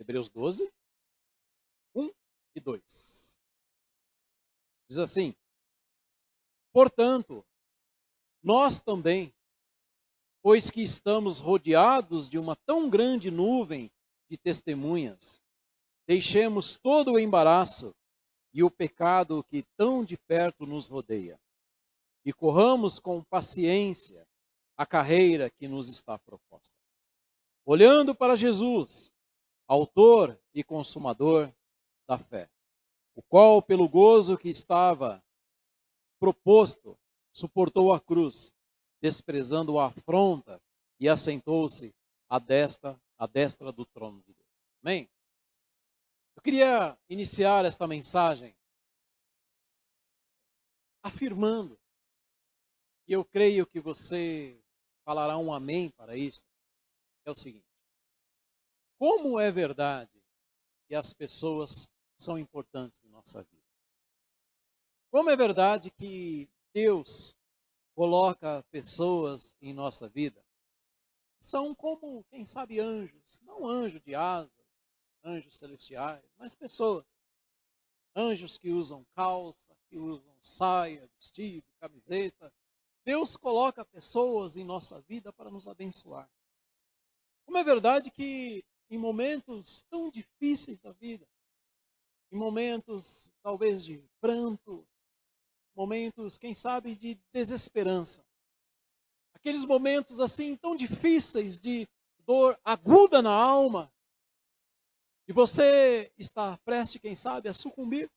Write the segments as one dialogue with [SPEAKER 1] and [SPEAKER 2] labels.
[SPEAKER 1] Hebreus 12, 1 e 2. Diz assim: portanto, nós também, pois que estamos rodeados de uma tão grande nuvem de testemunhas, deixemos todo o embaraço e o pecado que tão de perto nos rodeia, e corramos com paciência a carreira que nos está proposta. Olhando para Jesus, autor e consumador da fé, o qual, pelo gozo que estava proposto, suportou a cruz, desprezando a afronta, e assentou-se à destra do trono de Deus. Amém? Eu queria iniciar esta mensagem afirmando, e eu creio que você falará um amém para isso, é o seguinte: como é verdade que as pessoas são importantes em nossa vida? Como é verdade que Deus coloca pessoas em nossa vida? São como, quem sabe, anjos, não anjo de asas, anjos celestiais, mas pessoas. Anjos que usam calça, que usam saia, vestido, camiseta. Deus coloca pessoas em nossa vida para nos abençoar. Como é verdade que em momentos tão difíceis da vida, em momentos talvez de pranto, momentos, quem sabe, de desesperança, aqueles momentos assim tão difíceis de dor aguda na alma, e você está prestes, quem sabe, a sucumbir,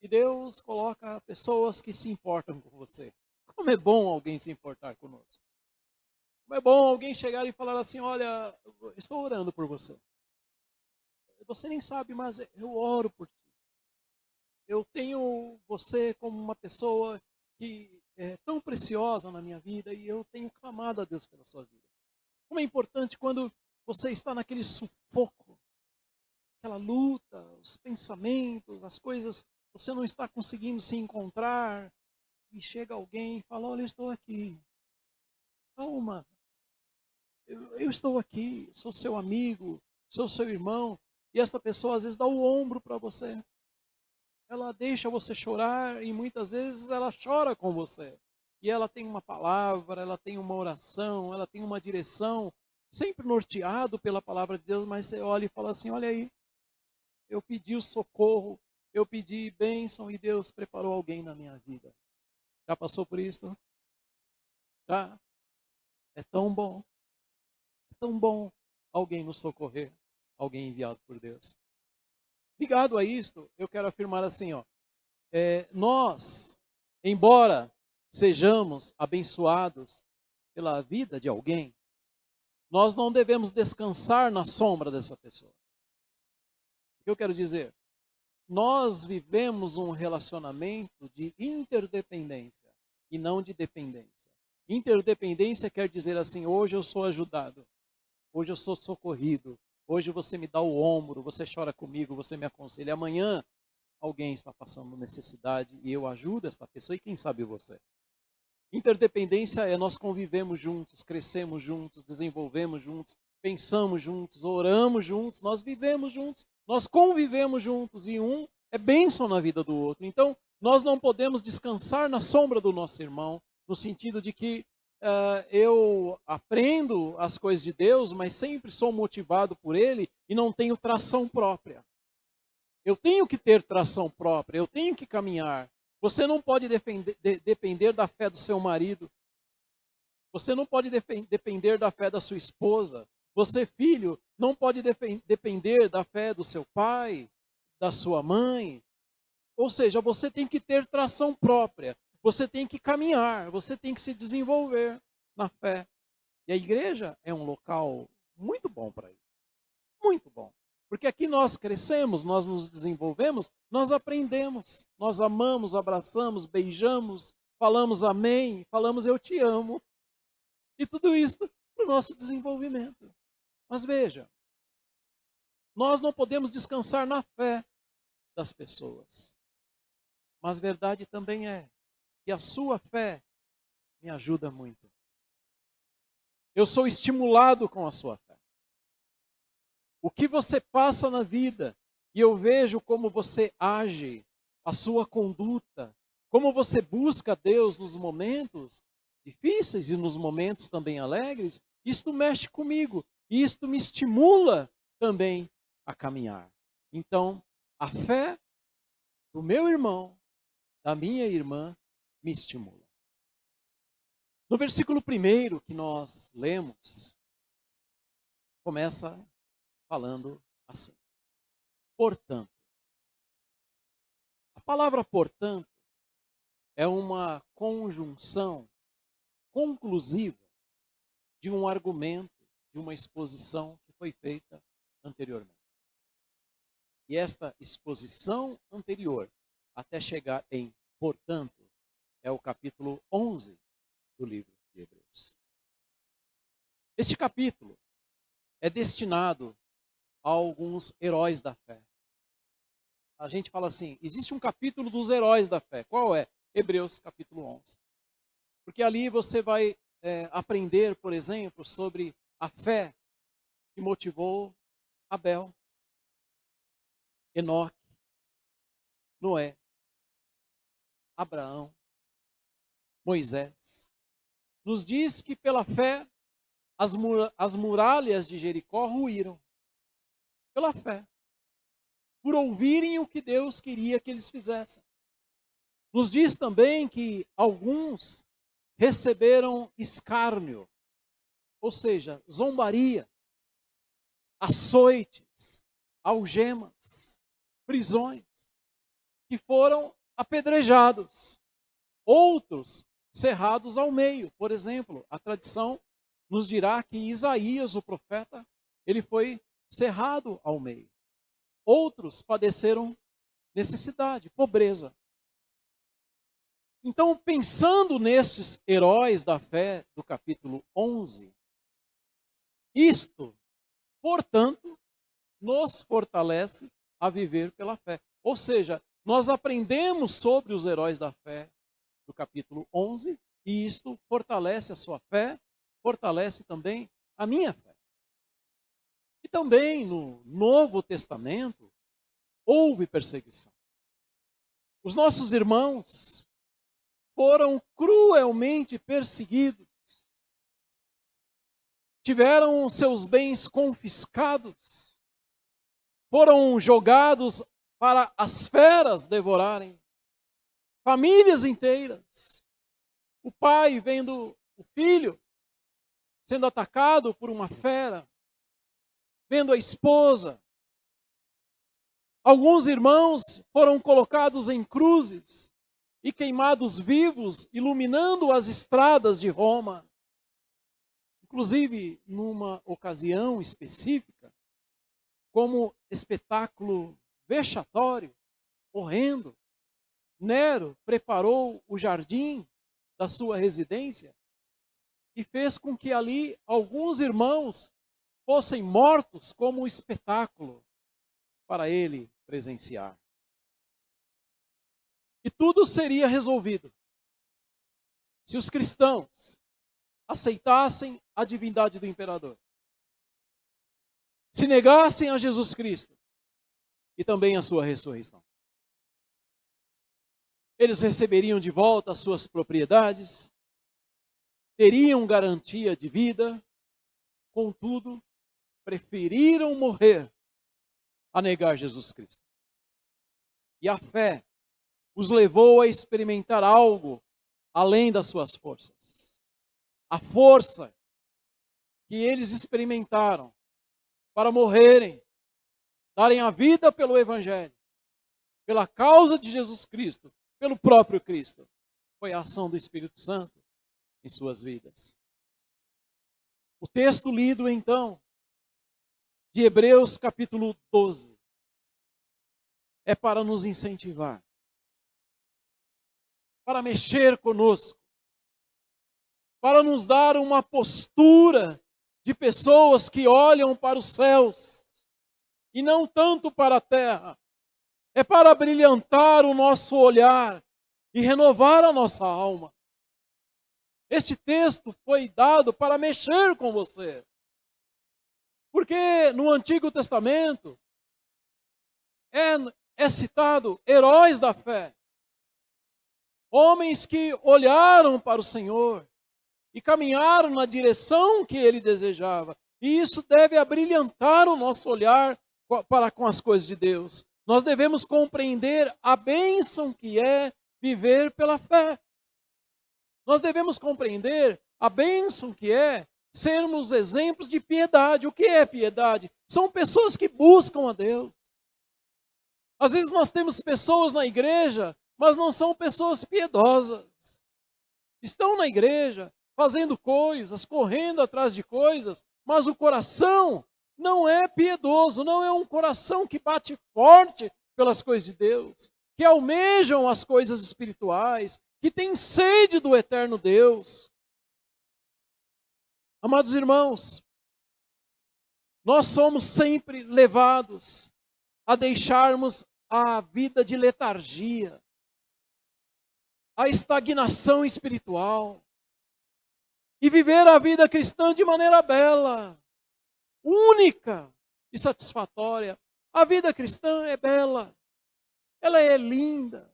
[SPEAKER 1] e Deus coloca pessoas que se importam com você. Como é bom alguém se importar conosco. Como é bom alguém chegar e falar assim: olha, estou orando por você. Você nem sabe, mas eu oro por ti. Eu tenho você como uma pessoa que é tão preciosa na minha vida, e eu tenho clamado a Deus pela sua vida. Como é importante quando você está naquele sufoco, aquela luta, os pensamentos, as coisas, você não está conseguindo se encontrar, e chega alguém e fala: olha, eu estou aqui. Calma, eu estou aqui, sou seu amigo, sou seu irmão. E essa pessoa às vezes dá o ombro para você. Ela deixa você chorar e muitas vezes ela chora com você. E ela tem uma palavra, ela tem uma oração, ela tem uma direção, sempre norteado pela palavra de Deus, mas você olha e fala assim: olha aí, eu pedi o socorro, eu pedi bênção e Deus preparou alguém na minha vida. Já passou por isso? Já? É tão bom alguém nos socorrer, alguém enviado por Deus. Ligado a isto, eu quero afirmar assim, ó, nós, embora sejamos abençoados pela vida de alguém, nós não devemos descansar na sombra dessa pessoa. O que eu quero dizer? Nós vivemos um relacionamento de interdependência e não de dependência. Interdependência quer dizer assim: hoje eu sou ajudado, hoje eu sou socorrido, hoje você me dá o ombro, você chora comigo, você me aconselha. Amanhã alguém está passando necessidade e eu ajudo esta pessoa, e quem sabe você. Interdependência é nós convivemos juntos, crescemos juntos, desenvolvemos juntos, pensamos juntos, oramos juntos, nós vivemos juntos, nós convivemos juntos, e um é bênção na vida do outro. Então, nós não podemos descansar na sombra do nosso irmão, no sentido de que eu aprendo as coisas de Deus, mas sempre sou motivado por Ele e não tenho tração própria. Eu tenho que ter tração própria, eu tenho que caminhar. Você não pode depender da fé do seu marido. Você não pode depender da fé da sua esposa. Você, filho, não pode depender da fé do seu pai, da sua mãe. Ou seja, você tem que ter tração própria. Você tem que caminhar, você tem que se desenvolver na fé. E a igreja é um local muito bom para isso. Muito bom. Porque aqui nós crescemos, nós nos desenvolvemos, nós aprendemos, nós amamos, abraçamos, beijamos, falamos amém, falamos eu te amo. E tudo isso para o nosso desenvolvimento. Mas veja, nós não podemos descansar na fé das pessoas. Mas verdade também é que a sua fé me ajuda muito. Eu sou estimulado com a sua fé. o que você passa na vida, e eu vejo como você age, a sua conduta, como você busca Deus nos momentos difíceis e nos momentos também alegres, isto mexe comigo, e isto me estimula também a caminhar. Então, a fé do meu irmão, da minha irmã, me estimula. No versículo 1 que nós lemos, começa falando assim: portanto. A palavra portanto é uma conjunção conclusiva de um argumento, de uma exposição que foi feita anteriormente. E esta exposição anterior, até chegar em portanto, é o capítulo 11 do livro de Hebreus. Este capítulo é destinado a alguns heróis da fé. A gente fala assim, existe um capítulo dos heróis da fé. Qual é? Hebreus capítulo 11. Porque ali você vai aprender, por exemplo, sobre a fé que motivou Abel, Enoque, Noé, Abraão, Moisés. Nos diz que pela fé as muralhas de Jericó ruíram. Pela fé. Por ouvirem o que Deus queria que eles fizessem. Nos diz também que alguns receberam escárnio, ou seja, zombaria, açoites, algemas, prisões, que foram apedrejados. Outros cerrados ao meio. Por exemplo, a tradição nos dirá que Isaías, o profeta, ele foi cerrado ao meio. Outros padeceram necessidade, pobreza. Então, pensando nesses heróis da fé do capítulo 11, isto, portanto, nos fortalece a viver pela fé. Ou seja, nós aprendemos sobre os heróis da fé do capítulo 11 e isto fortalece a sua fé, fortalece também a minha fé. E também no Novo Testamento houve perseguição. Os nossos irmãos foram cruelmente perseguidos, tiveram seus bens confiscados, foram jogados para as feras devorarem, famílias inteiras. O pai vendo o filho sendo atacado por uma fera, vendo a esposa. Alguns irmãos foram colocados em cruzes e queimados vivos, iluminando as estradas de Roma. Inclusive, numa ocasião específica, como espetáculo vexatório, horrendo, Nero preparou o jardim da sua residência e fez com que ali alguns irmãos fossem mortos como um espetáculo para ele presenciar. E tudo seria resolvido se os cristãos aceitassem a divindade do imperador, se negassem a Jesus Cristo e também a sua ressurreição. Eles receberiam de volta as suas propriedades, teriam garantia de vida, contudo, preferiram morrer a negar Jesus Cristo. E a fé os levou a experimentar algo além das suas forças. A força que eles experimentaram para morrerem, darem a vida pelo Evangelho, pela causa de Jesus Cristo, pelo próprio Cristo, foi a ação do Espírito Santo em suas vidas. O texto lido então, de Hebreus capítulo 12, é para nos incentivar, para mexer conosco, para nos dar uma postura de pessoas que olham para os céus e não tanto para a terra. É para brilhantar o nosso olhar e renovar a nossa alma. Este texto foi dado para mexer com você. Porque no Antigo Testamento é citado heróis da fé. Homens que olharam para o Senhor e caminharam na direção que Ele desejava. E isso deve abrilhantar o nosso olhar para com as coisas de Deus. Nós devemos compreender a bênção que é viver pela fé. Nós devemos compreender a bênção que é sermos exemplos de piedade. O que é piedade? São pessoas que buscam a Deus. Às vezes nós temos pessoas na igreja, mas não são pessoas piedosas. Estão na igreja, fazendo coisas, correndo atrás de coisas, mas o coração não é piedoso, não é um coração que bate forte pelas coisas de Deus, que almejam as coisas espirituais, que tem sede do eterno Deus. Amados irmãos, nós somos sempre levados a deixarmos a vida de letargia, a estagnação espiritual, e viver a vida cristã de maneira bela, única e satisfatória. A vida cristã é bela, ela é linda.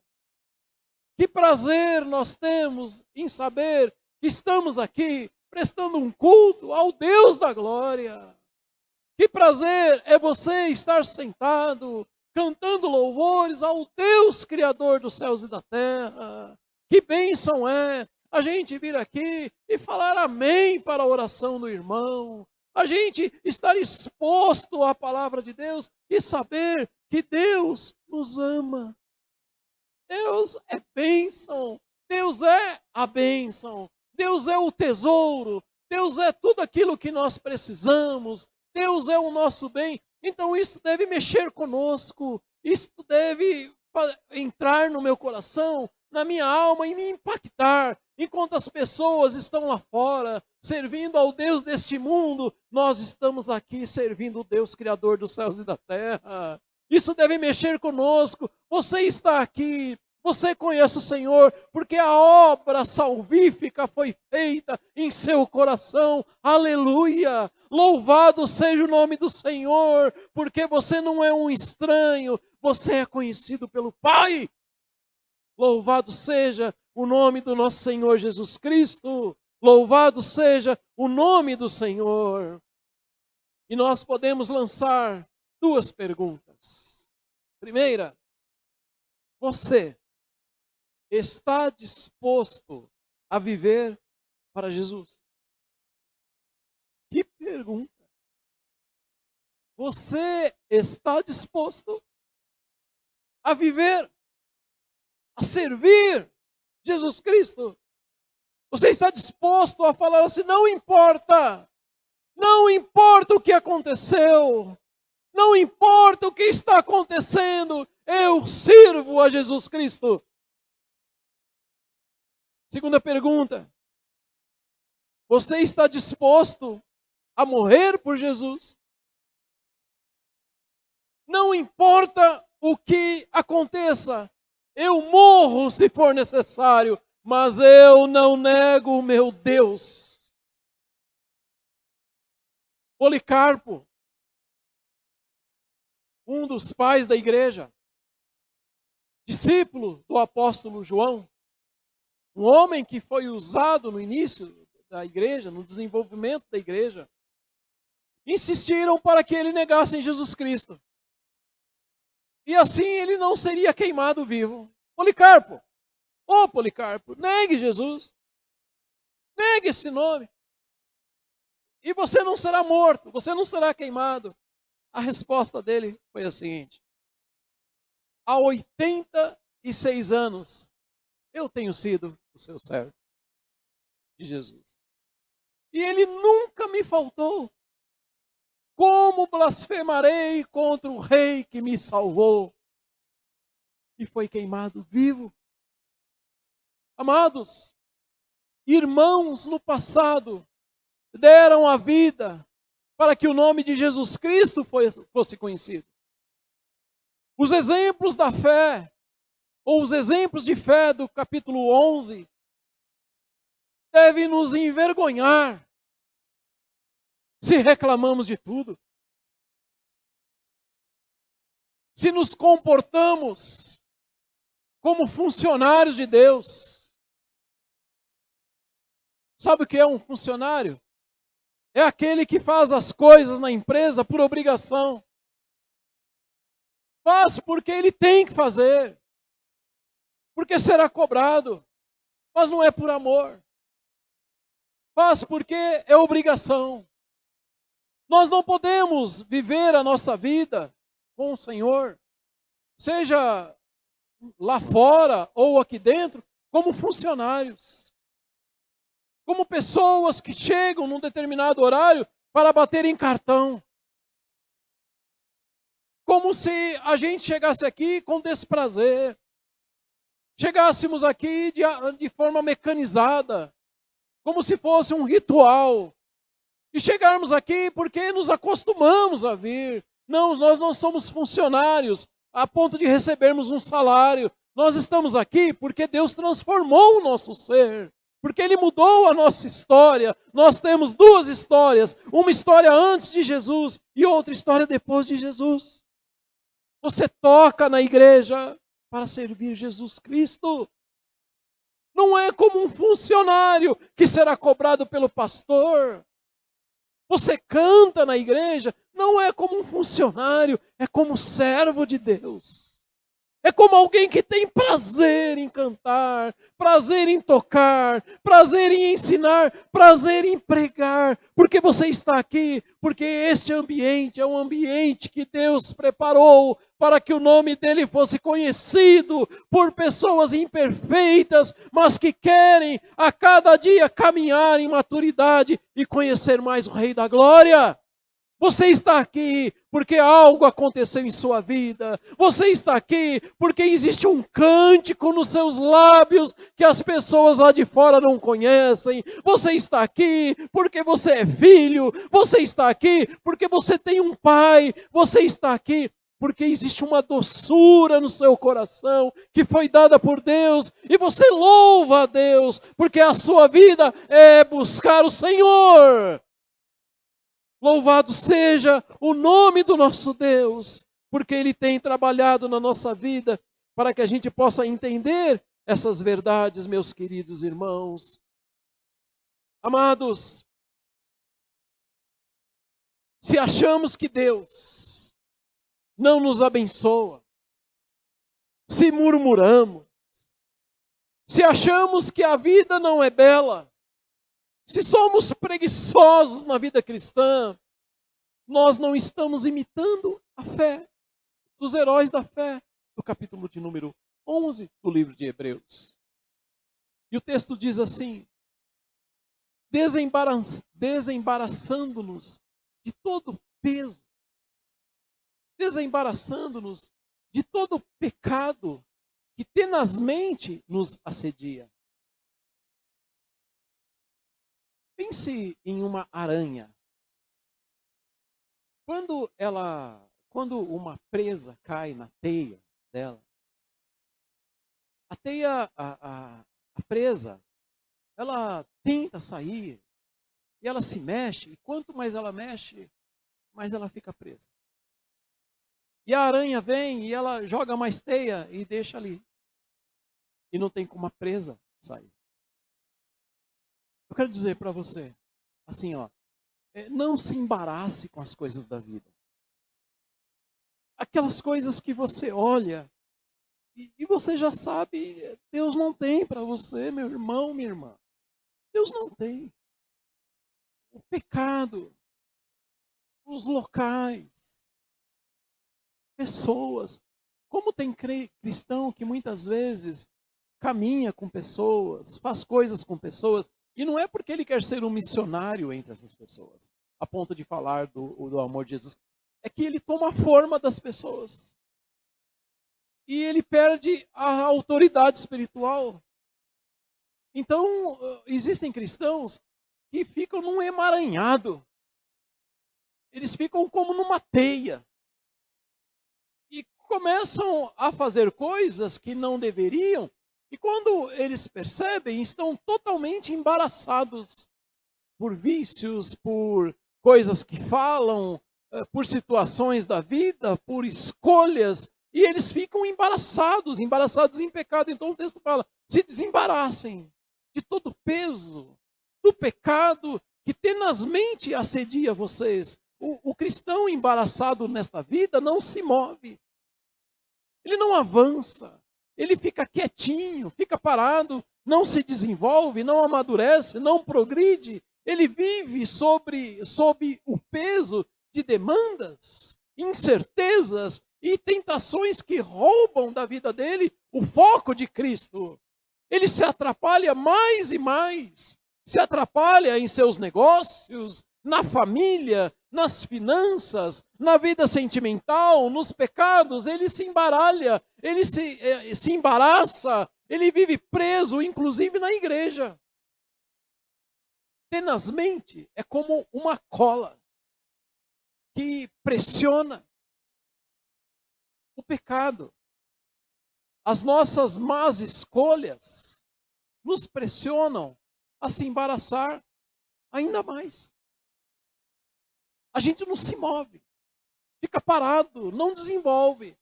[SPEAKER 1] Que prazer nós temos em saber que estamos aqui prestando um culto ao Deus da glória. Que prazer é você estar sentado, cantando louvores ao Deus Criador dos céus e da terra. Que bênção é a gente vir aqui e falar amém para a oração do irmão. A gente estar exposto à palavra de Deus e saber que Deus nos ama. Deus é bênção. Deus é a bênção. Deus é o tesouro. Deus é tudo aquilo que nós precisamos. Deus é o nosso bem. Então isso deve mexer conosco. Isso deve entrar no meu coração, na minha alma e me impactar. Enquanto as pessoas estão lá fora, servindo ao Deus deste mundo, nós estamos aqui servindo o Deus Criador dos céus e da terra. Isso deve mexer conosco. Você está aqui, você conhece o Senhor, porque a obra salvífica foi feita em seu coração. Aleluia! Louvado seja o nome do Senhor, porque você não é um estranho, você é conhecido pelo Pai. Louvado seja o nome do nosso Senhor Jesus Cristo. Louvado seja o nome do Senhor. E nós podemos lançar duas perguntas. Primeira, você está disposto a viver para Jesus? Que pergunta! Você está disposto a viver, a servir Jesus Cristo? Você está disposto a falar assim, não importa o que aconteceu, não importa o que está acontecendo, eu sirvo a Jesus Cristo. Segunda pergunta, você está disposto a morrer por Jesus? Não importa o que aconteça, eu morro se for necessário, mas eu não nego o meu Deus. Policarpo, um dos pais da igreja, discípulo do apóstolo João, um homem que foi usado no início da igreja, no desenvolvimento da igreja, insistiram para que ele negasse Jesus Cristo. E assim ele não seria queimado vivo. Policarpo, Policarpo, negue Jesus. Negue esse nome. E você não será morto, você não será queimado. A resposta dele foi a seguinte: há 86 anos eu tenho sido o seu servo de Jesus. E ele nunca me faltou. Como blasfemarei contra o rei que me salvou? E foi queimado vivo. Amados, irmãos no passado deram a vida para que o nome de Jesus Cristo fosse conhecido. Os exemplos da fé, ou os exemplos de fé do capítulo 11, devem nos envergonhar se reclamamos de tudo. se nos comportamos como funcionários de Deus. Sabe o que é um funcionário? É aquele que faz as coisas na empresa por obrigação. Faz porque ele tem que fazer. Porque será cobrado. Mas não é por amor. Faz porque é obrigação. Nós não podemos viver a nossa vida com o Senhor, seja lá fora ou aqui dentro, como funcionários. Como pessoas que chegam num determinado horário para bater em cartão. Como se a gente chegasse aqui com desprazer. Chegássemos aqui de forma mecanizada. Como se fosse um ritual. E chegarmos aqui porque nos acostumamos a vir. Não, nós não somos funcionários a ponto de recebermos um salário. Nós estamos aqui porque Deus transformou o nosso ser. Porque Ele mudou a nossa história. Nós temos duas histórias. Uma história antes de Jesus e outra história depois de Jesus. Você toca na igreja para servir Jesus Cristo. Não é como um funcionário que será cobrado pelo pastor. Você canta na igreja, não é como um funcionário, é como servo de Deus. É como alguém que tem prazer em cantar, prazer em tocar, prazer em ensinar, prazer em pregar. Porque você está aqui, porque este ambiente é um ambiente que Deus preparou para que o nome dele fosse conhecido por pessoas imperfeitas, mas que querem a cada dia caminhar em maturidade e conhecer mais o Rei da Glória. Você está aqui porque algo aconteceu em sua vida. Você está aqui porque existe um cântico nos seus lábios que as pessoas lá de fora não conhecem. Você está aqui porque você é filho. Você está aqui porque você tem um pai. Você está aqui porque existe uma doçura no seu coração que foi dada por Deus. E você louva a Deus porque a sua vida é buscar o Senhor. Louvado seja o nome do nosso Deus, porque Ele tem trabalhado na nossa vida para que a gente possa entender essas verdades, meus queridos irmãos. Amados, se achamos que Deus não nos abençoa, se murmuramos, se achamos que a vida não é bela, se somos preguiçosos na vida cristã, nós não estamos imitando a fé dos heróis da fé, do capítulo de número 11 do livro de Hebreus. E o texto diz assim: desembaraçando-nos de todo peso, desembaraçando-nos de todo pecado que tenazmente nos assedia. Pense em uma aranha. Quando uma presa cai na teia dela, a teia, a presa, ela tenta sair e ela se mexe, e quanto mais ela mexe, mais ela fica presa. E a aranha vem e ela joga mais teia e deixa ali. E não tem como a presa sair. Eu quero dizer para você, assim, não se embarace com as coisas da vida. Aquelas coisas que você olha e você já sabe, Deus não tem para você, meu irmão, minha irmã. Deus não tem. O pecado, os locais, pessoas. Como tem cristão que muitas vezes caminha com pessoas, faz coisas com pessoas, e não é porque ele quer ser um missionário entre essas pessoas, a ponto de falar do amor de Jesus. É que ele toma a forma das pessoas. E ele perde a autoridade espiritual. Então, existem cristãos que ficam num emaranhado. Eles ficam como numa teia. E começam a fazer coisas que não deveriam. E quando eles percebem, estão totalmente embaraçados por vícios, por coisas que falam, por situações da vida, por escolhas e eles ficam embaraçados em pecado. Então o texto fala, se desembaraçem de todo o peso do pecado que tenazmente assedia vocês. O cristão embaraçado nesta vida não se move. Ele não avança. Ele fica quietinho, fica parado, não se desenvolve, não amadurece, não progride. Ele vive sob o peso de demandas, incertezas e tentações que roubam da vida dele o foco de Cristo. Ele se atrapalha mais e mais. Se atrapalha em seus negócios, na família, nas finanças, na vida sentimental, nos pecados. Ele se embaralha, ele se embaraça, ele vive preso, inclusive na igreja. Tenazmente, é como uma cola que pressiona o pecado. As nossas más escolhas nos pressionam a se embaraçar ainda mais. A gente não se move, fica parado, não desenvolve.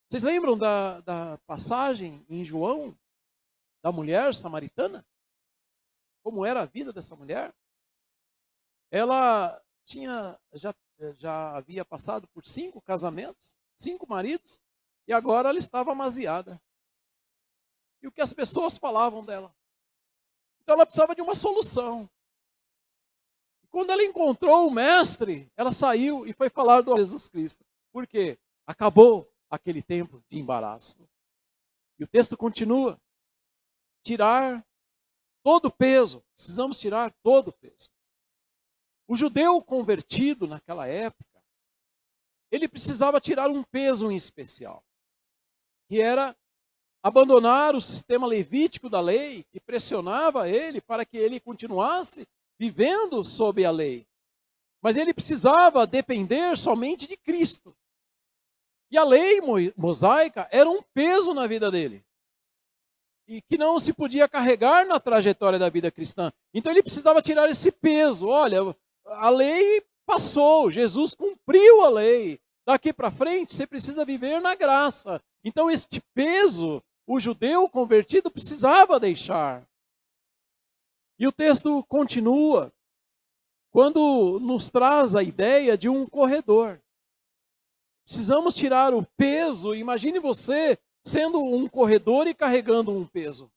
[SPEAKER 1] Vocês lembram da passagem em João, da mulher samaritana? Como era a vida dessa mulher? Ela já havia passado por 5 casamentos, 5 maridos, e agora ela estava amaziada. E o que as pessoas falavam dela? Então ela precisava de uma solução. Quando ela encontrou o mestre, ela saiu e foi falar do Jesus Cristo. Por quê? Acabou aquele tempo de embaraço. E o texto continua. Tirar todo o peso. Precisamos tirar todo o peso. O judeu convertido naquela época, ele precisava tirar um peso em especial. Que era abandonar o sistema levítico da lei, que pressionava ele para que ele continuasse vivendo sob a lei. Mas ele precisava depender somente de Cristo. E a lei mosaica era um peso na vida dele. E que não se podia carregar na trajetória da vida cristã. Então ele precisava tirar esse peso. Olha, a lei passou, Jesus cumpriu a lei. Daqui para frente você precisa viver na graça. Então este peso, o judeu convertido precisava deixar. E o texto continua, quando nos traz a ideia de um corredor. Precisamos tirar o peso. Imagine você sendo um corredor e carregando um peso.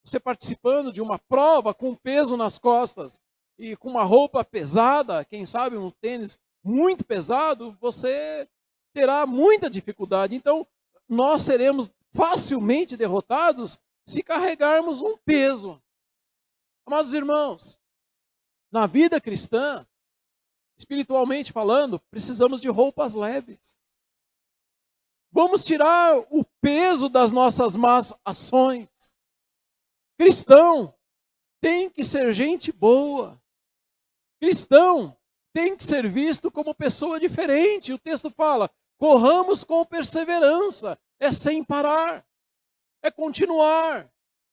[SPEAKER 1] Você participando de uma prova com peso nas costas e com uma roupa pesada, quem sabe um tênis muito pesado, você terá muita dificuldade. Então, nós seremos facilmente derrotados se carregarmos um peso. Amados irmãos, na vida cristã, espiritualmente falando, precisamos de roupas leves. Vamos tirar o peso das nossas más ações. Cristão tem que ser gente boa. Cristão tem que ser visto como pessoa diferente. O texto fala, corramos com perseverança. É sem parar, é continuar.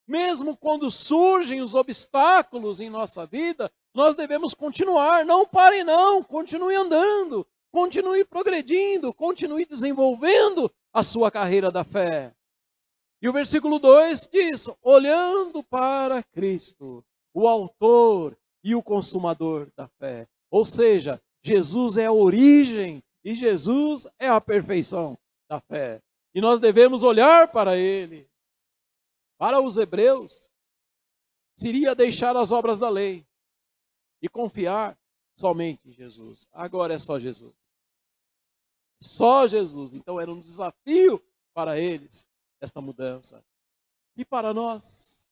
[SPEAKER 1] Mesmo quando surgem os obstáculos em nossa vida, nós devemos continuar. Não pare não, continue andando, continue progredindo, continue desenvolvendo a sua carreira da fé. E o versículo 2 diz, olhando para Cristo, o autor e o consumador da fé. Ou seja, Jesus é a origem e Jesus é a perfeição da fé. E nós devemos olhar para Ele. Para os hebreus, seria deixar as obras da lei e confiar somente em Jesus. Agora é só Jesus. Só Jesus. Então era um desafio para eles esta mudança. E para nós,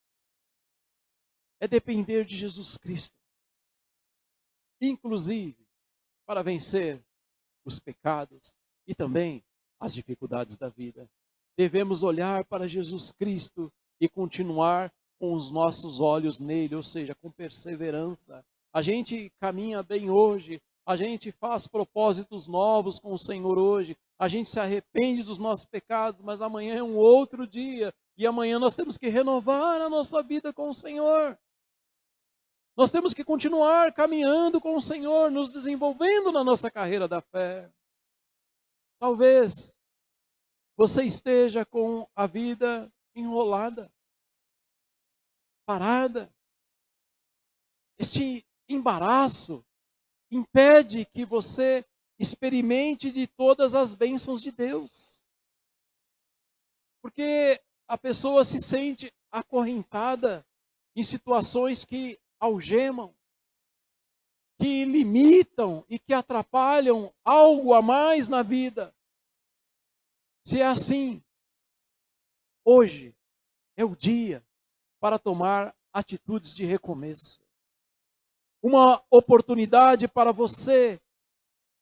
[SPEAKER 1] é depender de Jesus Cristo. Inclusive, para vencer os pecados e também as dificuldades da vida. Devemos olhar para Jesus Cristo e continuar com os nossos olhos nele, ou seja, com perseverança. A gente caminha bem hoje, a gente faz propósitos novos com o Senhor hoje, a gente se arrepende dos nossos pecados, mas amanhã é um outro dia, e amanhã nós temos que renovar a nossa vida com o Senhor. Nós temos que continuar caminhando com o Senhor, nos desenvolvendo na nossa carreira da fé. Talvez você esteja com a vida enrolada, parada. Este embaraço impede que você experimente de todas as bênçãos de Deus. Porque a pessoa se sente acorrentada em situações que algemam, que limitam e que atrapalham algo a mais na vida. Se é assim, hoje é o dia para tomar atitudes de recomeço. Uma oportunidade para você,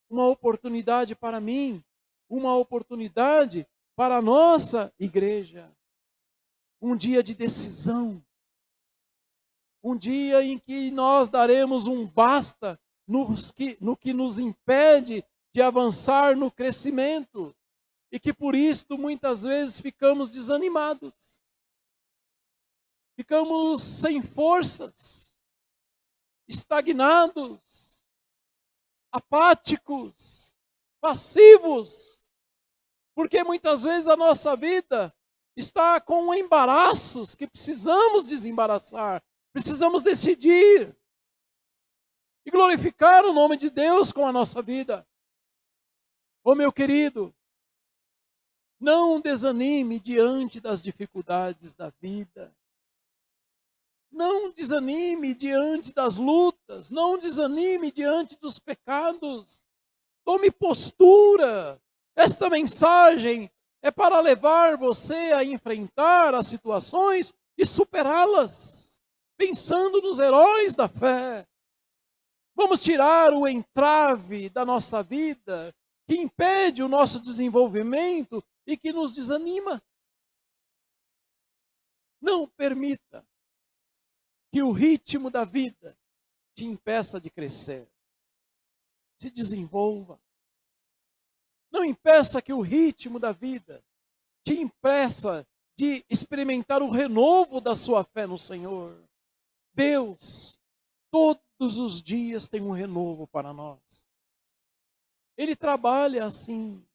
[SPEAKER 1] uma oportunidade para mim, uma oportunidade para a nossa igreja. Um dia de decisão. Um dia em que nós daremos um basta no que nos impede de avançar no crescimento. E que por isto muitas vezes ficamos desanimados. Ficamos sem forças, estagnados, apáticos, passivos. Porque muitas vezes a nossa vida está com embaraços que precisamos desembaraçar, precisamos decidir e glorificar o nome de Deus com a nossa vida. Ô meu querido, não desanime diante das dificuldades da vida. Não desanime diante das lutas, não desanime diante dos pecados. Tome postura. Esta mensagem é para levar você a enfrentar as situações e superá-las, pensando nos heróis da fé. Vamos tirar o entrave da nossa vida que impede o nosso desenvolvimento e que nos desanima. Não permita que o ritmo da vida te impeça de crescer. Se desenvolva. Não impeça que o ritmo da vida te impeça de experimentar o renovo da sua fé no Senhor. Deus, todos os dias tem um renovo para nós. Ele trabalha assim.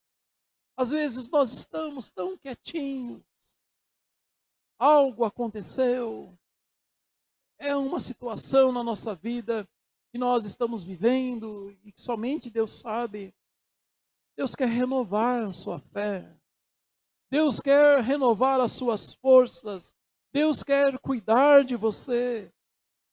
[SPEAKER 1] Às vezes nós estamos tão quietinhos. Algo aconteceu. É uma situação na nossa vida que nós estamos vivendo e que somente Deus sabe. Deus quer renovar a sua fé. Deus quer renovar as suas forças. Deus quer cuidar de você.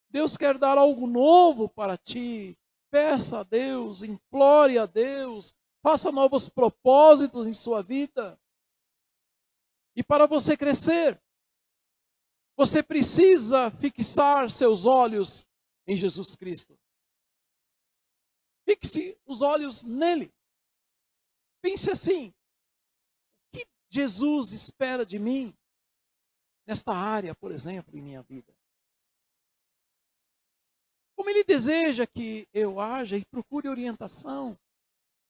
[SPEAKER 1] Deus quer dar algo novo para ti. Peça a Deus, implore a Deus, faça novos propósitos em sua vida. E para você crescer, você precisa fixar seus olhos em Jesus Cristo. Fixe os olhos nele. Pense assim: o que Jesus espera de mim nesta área, por exemplo, em minha vida? Como ele deseja que eu haja e procure orientação.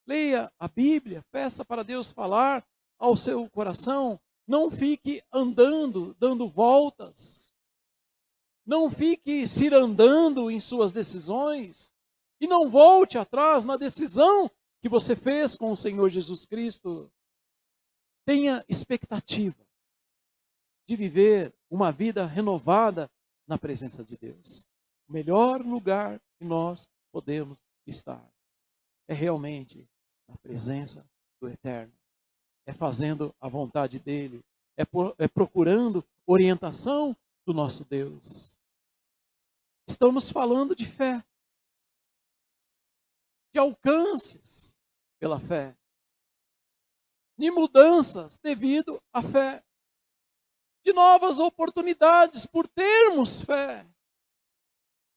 [SPEAKER 1] Leia a Bíblia, peça para Deus falar ao seu coração. Não fique andando, dando voltas. Não fique cirandando em suas decisões. E não volte atrás na decisão que você fez com o Senhor Jesus Cristo. Tenha expectativa de viver uma vida renovada na presença de Deus. O melhor lugar que nós podemos estar é realmente na presença do Eterno. É fazendo a vontade dEle. É procurando orientação do nosso Deus. Estamos falando de fé. De alcances pela fé. De mudanças devido à fé. De novas oportunidades por termos fé.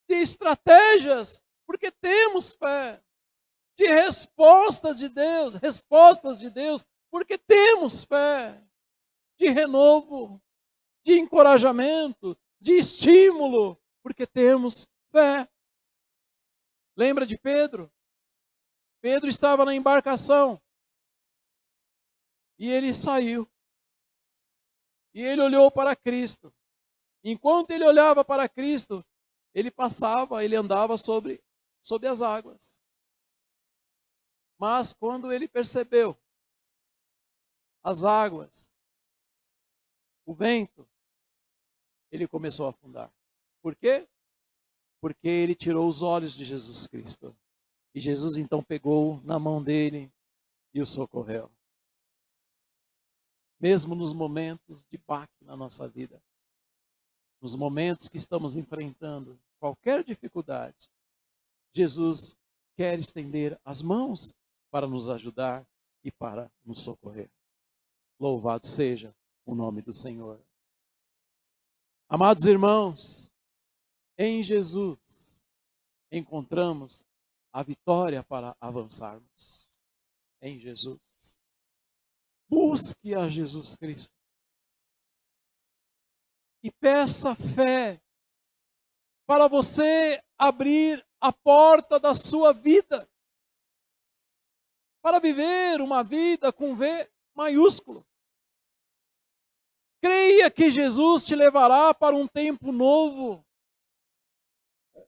[SPEAKER 1] De estratégias porque temos fé. De respostas de Deus, porque temos fé. De renovo, de encorajamento, de estímulo, porque temos fé. Lembra de Pedro? Pedro estava na embarcação e ele saiu. E ele olhou para Cristo. Enquanto ele olhava para Cristo, ele andava sobre as águas. Mas quando ele percebeu as águas, o vento, ele começou a afundar. Por quê? Porque ele tirou os olhos de Jesus Cristo. E Jesus então pegou na mão dele e o socorreu. Mesmo nos momentos de baque na nossa vida, nos momentos que estamos enfrentando qualquer dificuldade, Jesus quer estender as mãos para nos ajudar e para nos socorrer. Louvado seja o nome do Senhor. Amados irmãos, em Jesus encontramos a vitória para avançarmos. Em Jesus. Busque a Jesus Cristo. E peça fé para você abrir a porta da sua vida. Para viver uma vida com V maiúsculo. Creia que Jesus te levará para um tempo novo.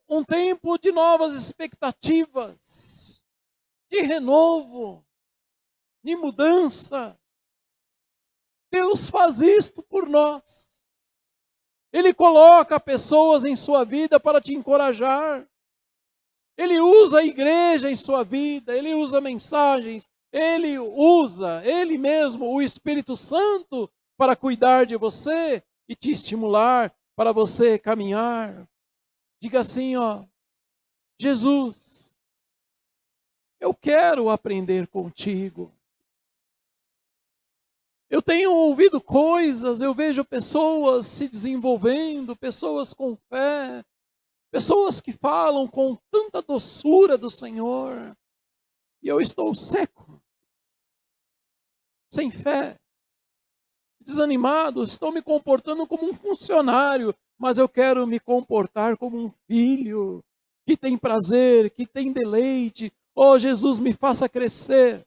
[SPEAKER 1] Um tempo de novas expectativas. De renovo. De mudança. Deus faz isto por nós. Ele coloca pessoas em sua vida para te encorajar. Ele usa a igreja em sua vida, ele usa mensagens, ele usa, ele mesmo, o Espírito Santo, para cuidar de você e te estimular para você caminhar. Diga assim, ó, Jesus, eu quero aprender contigo. Eu tenho ouvido coisas, eu vejo pessoas se desenvolvendo, pessoas com fé, pessoas que falam com tanta doçura do Senhor. E eu estou seco, sem fé, desanimado, estou me comportando como um funcionário, mas eu quero me comportar como um filho, que tem prazer, que tem deleite. Oh, Jesus, me faça crescer,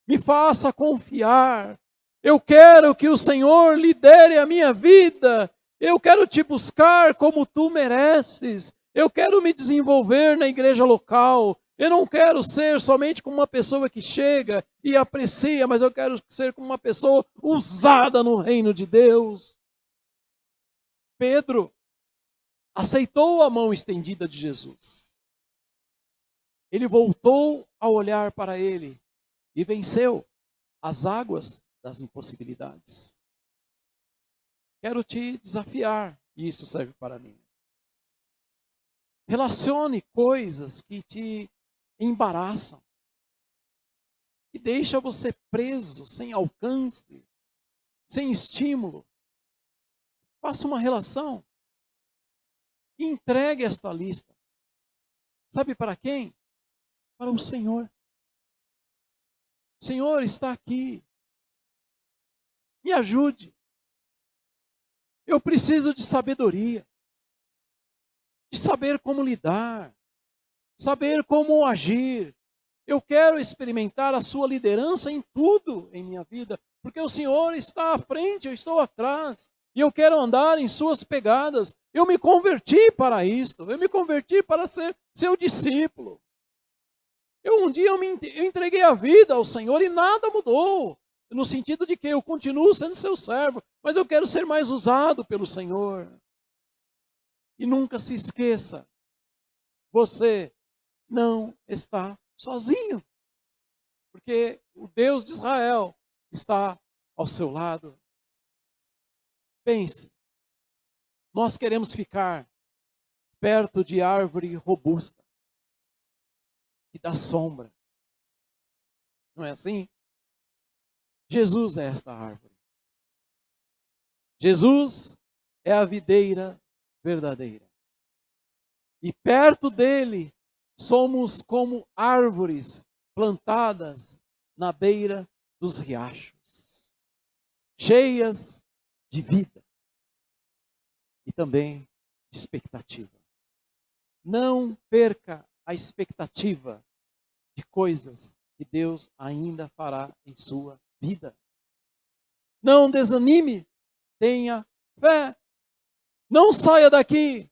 [SPEAKER 1] me faça confiar. Eu quero que o Senhor lidere a minha vida. Eu quero te buscar como tu mereces. Eu quero me desenvolver na igreja local. Eu não quero ser somente como uma pessoa que chega e aprecia, mas eu quero ser como uma pessoa usada no reino de Deus. Pedro aceitou a mão estendida de Jesus. Ele voltou a olhar para ele e venceu as águas das impossibilidades. Quero te desafiar, e isso serve para mim. Relacione coisas que te embaraçam, que deixam você preso, sem alcance, sem estímulo. Faça uma relação e entregue esta lista. Sabe para quem? Para o Senhor. O Senhor está aqui. Me ajude. Eu preciso de sabedoria. De saber como lidar. Saber como agir. Eu quero experimentar a sua liderança em tudo em minha vida. Porque o Senhor está à frente, eu estou atrás. E eu quero andar em suas pegadas. Eu me converti para isto. Eu me converti para ser seu discípulo. Um dia eu entreguei a vida ao Senhor e nada mudou. No sentido de que eu continuo sendo seu servo, mas eu quero ser mais usado pelo Senhor. E nunca se esqueça, você não está sozinho. Porque o Deus de Israel está ao seu lado. Pense, nós queremos ficar perto de árvore robusta, que dá sombra. Não é assim? Jesus é esta árvore. Jesus é a videira verdadeira. E perto dele somos como árvores plantadas na beira dos riachos, cheias de vida e também de expectativa. Não perca a expectativa de coisas que Deus ainda fará em sua vida. Não desanime, tenha fé. Não saia daqui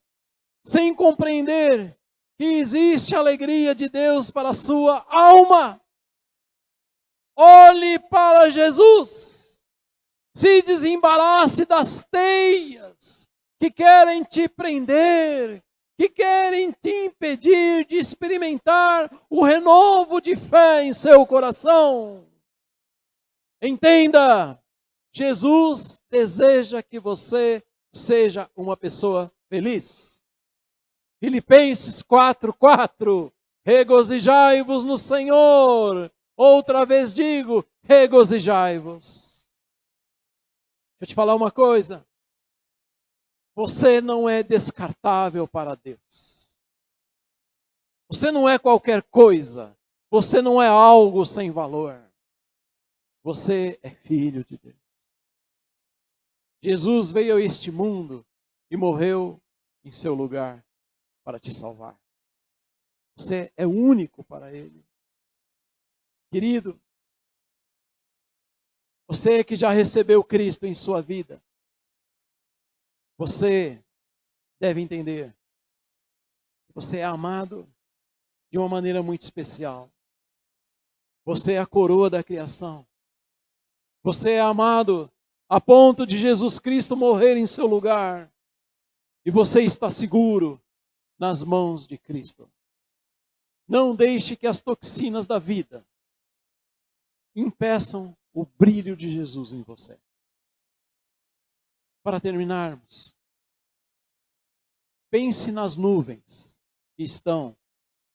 [SPEAKER 1] sem compreender que existe a alegria de Deus para a sua alma. Olhe para Jesus. Se desembarace das teias que querem te prender, que querem te impedir de experimentar o renovo de fé em seu coração. Entenda, Jesus deseja que você seja uma pessoa feliz. Filipenses 4:4, regozijai-vos no Senhor. Outra vez digo, regozijai-vos. Deixa eu te falar uma coisa. Você não é descartável para Deus. Você não é qualquer coisa. Você não é algo sem valor. Você é filho de Deus. Jesus veio a este mundo e morreu em seu lugar para te salvar. Você é único para Ele. Querido, você que já recebeu Cristo em sua vida, você deve entender que você é amado de uma maneira muito especial. Você é a coroa da criação. Você é amado a ponto de Jesus Cristo morrer em seu lugar. E você está seguro nas mãos de Cristo. Não deixe que as toxinas da vida impeçam o brilho de Jesus em você. Para terminarmos, pense nas nuvens que estão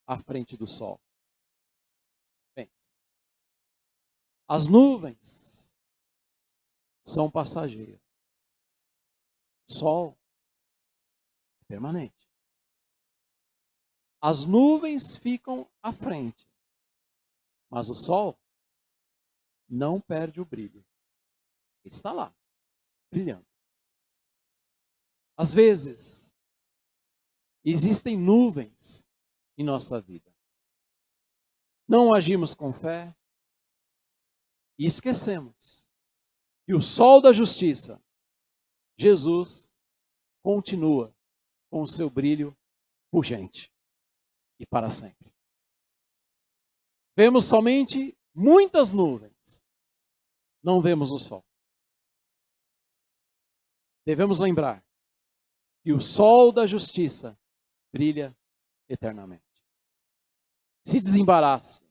[SPEAKER 1] à frente do sol. Pense. As nuvens são passageiras. O sol é permanente. As nuvens ficam à frente, mas o sol não perde o brilho. Ele está lá, brilhando. Às vezes, existem nuvens em nossa vida. Não agimos com fé e esquecemos que o sol da justiça, Jesus, continua com o seu brilho pujante e para sempre. Vemos somente muitas nuvens, não vemos o sol. Devemos lembrar que o sol da justiça brilha eternamente. Se desembarace,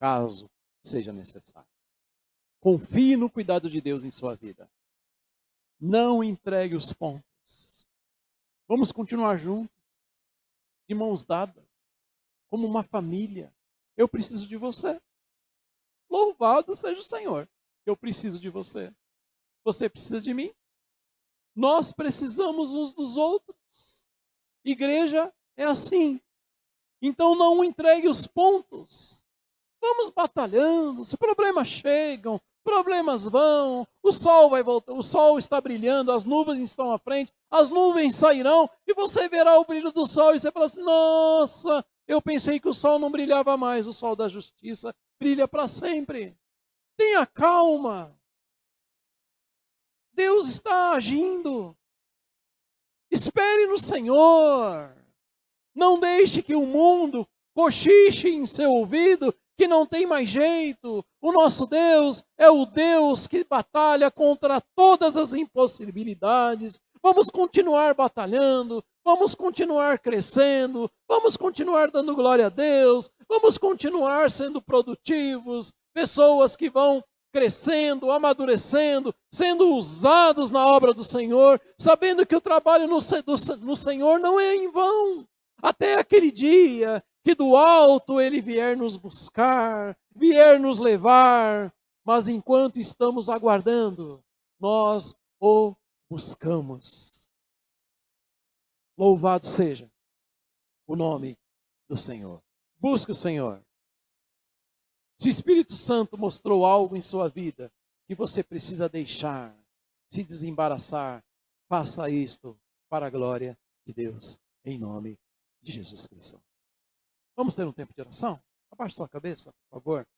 [SPEAKER 1] caso seja necessário. Confie no cuidado de Deus em sua vida. Não entregue os pontos. Vamos continuar juntos, de mãos dadas, como uma família. Eu preciso de você. Louvado seja o Senhor. Eu preciso de você. Você precisa de mim. Nós precisamos uns dos outros. Igreja é assim. Então não entregue os pontos. Vamos batalhando. Se problemas chegam, problemas vão, o sol vai voltar, o sol está brilhando, as nuvens estão à frente, as nuvens sairão e você verá o brilho do sol e você fala assim: nossa, eu pensei que o sol não brilhava mais. O sol da justiça brilha para sempre. Tenha calma. Deus está agindo. Espere no Senhor. Não deixe que o mundo cochiche em seu ouvido que não tem mais jeito. O nosso Deus é o Deus que batalha contra todas as impossibilidades. Vamos continuar batalhando, vamos continuar crescendo, vamos continuar dando glória a Deus, vamos continuar sendo produtivos, pessoas que vão crescendo, amadurecendo, sendo usados na obra do Senhor, sabendo que o trabalho no Senhor não é em vão. Até aquele dia que do alto Ele vier nos buscar, vier nos levar, mas enquanto estamos aguardando, nós o buscamos. Louvado seja o nome do Senhor. Busque o Senhor. Se o Espírito Santo mostrou algo em sua vida que você precisa deixar, se desembaraçar, faça isto para a glória de Deus, em nome de Jesus Cristo. Vamos ter um tempo de oração? Abaixe sua cabeça, por favor.